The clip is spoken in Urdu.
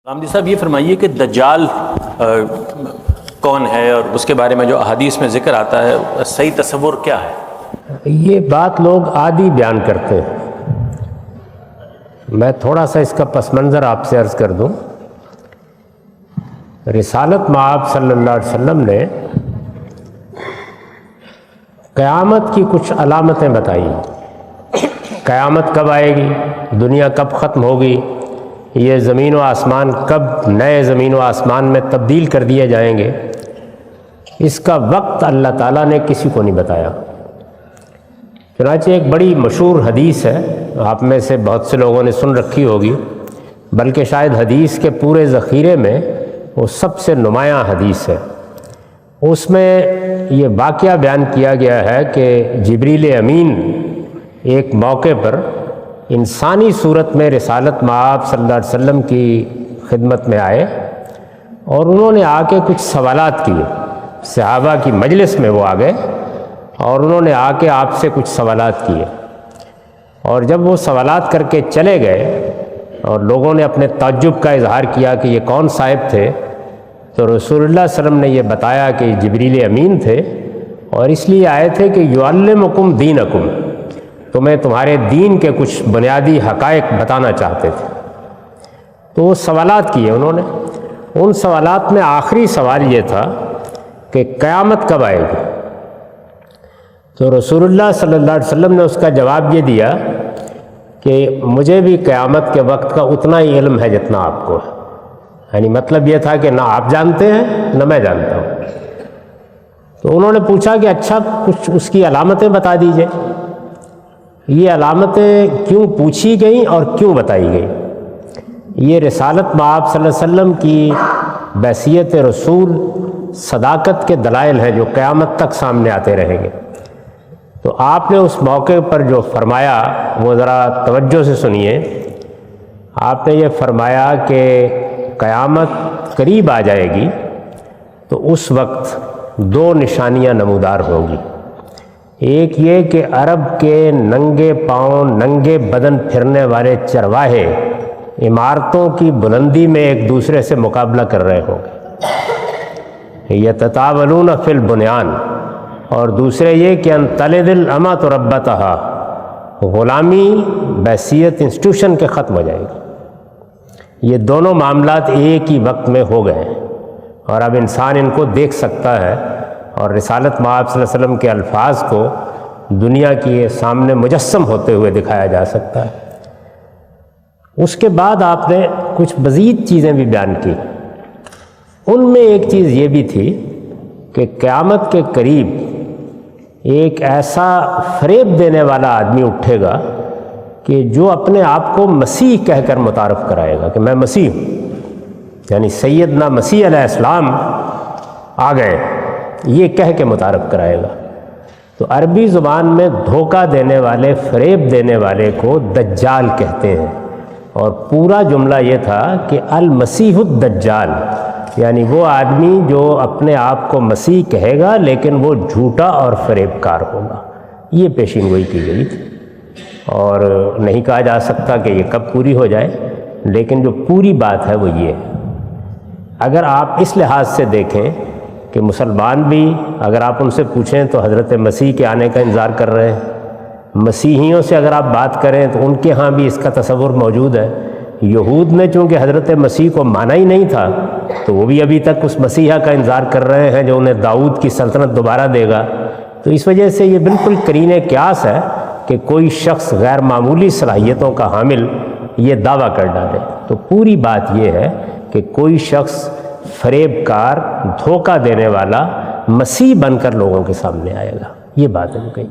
حامدی صاحب یہ فرمائیے کہ دجال کون ہے اور اس کے بارے میں جو احادیث میں ذکر آتا ہے صحیح تصور کیا ہے؟ یہ بات لوگ عادی بیان کرتے ہیں. میں تھوڑا سا اس کا پس منظر آپ سے عرض کر دوں. رسالت مآب صلی اللہ علیہ وسلم نے قیامت کی کچھ علامتیں بتائی. قیامت کب آئے گی، دنیا کب ختم ہوگی، یہ زمین و آسمان کب نئے زمین و آسمان میں تبدیل کر دیے جائیں گے، اس کا وقت اللہ تعالیٰ نے کسی کو نہیں بتایا. چنانچہ ایک بڑی مشہور حدیث ہے، آپ میں سے بہت سے لوگوں نے سن رکھی ہوگی، بلکہ شاید حدیث کے پورے ذخیرے میں وہ سب سے نمایاں حدیث ہے. اس میں یہ واقعہ بیان کیا گیا ہے کہ جبریل امین ایک موقع پر انسانی صورت میں رسالت مآب صلی اللہ علیہ وسلم کی خدمت میں آئے اور انہوں نے آ کے کچھ سوالات کیے. صحابہ کی مجلس میں وہ آ گئے اور انہوں نے آ کے آپ سے کچھ سوالات کیے، اور جب وہ سوالات کر کے چلے گئے اور لوگوں نے اپنے تعجب کا اظہار کیا کہ یہ کون صاحب تھے، تو رسول اللہ صلی اللہ علیہ وسلم نے یہ بتایا کہ جبریل امین تھے اور اس لیے آئے تھے کہ یعلمکم دینکم، تمہیں تمہارے دین کے کچھ بنیادی حقائق بتانا چاہتے تھے. تو وہ سوالات کیے انہوں نے. ان سوالات میں آخری سوال یہ تھا کہ قیامت کب آئے گی. تو رسول اللہ صلی اللہ علیہ وسلم نے اس کا جواب یہ دیا کہ مجھے بھی قیامت کے وقت کا اتنا ہی علم ہے جتنا آپ کو ہے. یعنی مطلب یہ تھا کہ نہ آپ جانتے ہیں نہ میں جانتا ہوں. تو انہوں نے پوچھا کہ اچھا کچھ اس کی علامتیں بتا دیجئے. یہ علامتیں کیوں پوچھی گئیں اور کیوں بتائی گئیں؟ یہ رسالت مآب صلی اللہ علیہ وسلم کی بحیثیت رسول صداقت کے دلائل ہیں جو قیامت تک سامنے آتے رہیں گے. تو آپ نے اس موقع پر جو فرمایا وہ ذرا توجہ سے سنیے. آپ نے یہ فرمایا کہ قیامت قریب آ جائے گی تو اس وقت دو نشانیاں نمودار ہوں گی. ایک یہ کہ عرب کے ننگے پاؤں ننگے بدن پھرنے والے چرواہے عمارتوں کی بلندی میں ایک دوسرے سے مقابلہ کر رہے ہوں گے. یتطاولون فی البنیان. اور دوسرے یہ کہ ان تلد الامۃ ربتہا، غلامی بحیثیت انسٹیٹیوشن کے ختم ہو جائے گی. یہ دونوں معاملات ایک ہی وقت میں ہو گئے ہیں اور اب انسان ان کو دیکھ سکتا ہے اور رسالت مآب صلی اللہ علیہ وسلم کے الفاظ کو دنیا کے سامنے مجسم ہوتے ہوئے دکھایا جا سکتا ہے. اس کے بعد آپ نے کچھ مزید چیزیں بھی بیان کی. ان میں ایک چیز یہ بھی تھی کہ قیامت کے قریب ایک ایسا فریب دینے والا آدمی اٹھے گا کہ جو اپنے آپ کو مسیح کہہ کر متعارف کرائے گا کہ میں مسیح ہوں. یعنی سیدنا مسیح علیہ السلام آ گئے، یہ کہہ کے متعارف کرائے گا. تو عربی زبان میں دھوکہ دینے والے فریب دینے والے کو دجال کہتے ہیں. اور پورا جملہ یہ تھا کہ المسیح الدجال، یعنی وہ آدمی جو اپنے آپ کو مسیح کہے گا لیکن وہ جھوٹا اور فریب کار ہوگا. یہ پیشین گوئی کی گئی تھی اور نہیں کہا جا سکتا کہ یہ کب پوری ہو جائے، لیکن جو پوری بات ہے وہ یہ ہے. اگر آپ اس لحاظ سے دیکھیں کہ مسلمان بھی اگر آپ ان سے پوچھیں تو حضرت مسیح کے آنے کا انتظار کر رہے ہیں. مسیحیوں سے اگر آپ بات کریں تو ان کے ہاں بھی اس کا تصور موجود ہے. یہود نے چونکہ حضرت مسیح کو مانا ہی نہیں تھا تو وہ بھی ابھی تک اس مسیحا کا انتظار کر رہے ہیں جو انہیں داؤد کی سلطنت دوبارہ دے گا. تو اس وجہ سے یہ بالکل قرین قیاس ہے کہ کوئی شخص غیر معمولی صلاحیتوں کا حامل یہ دعویٰ کر ڈالے. تو پوری بات یہ ہے کہ کوئی شخص فریب کار دھوکہ دینے والا مسیح بن کر لوگوں کے سامنے آئے گا. یہ بات ہے وہ کہیں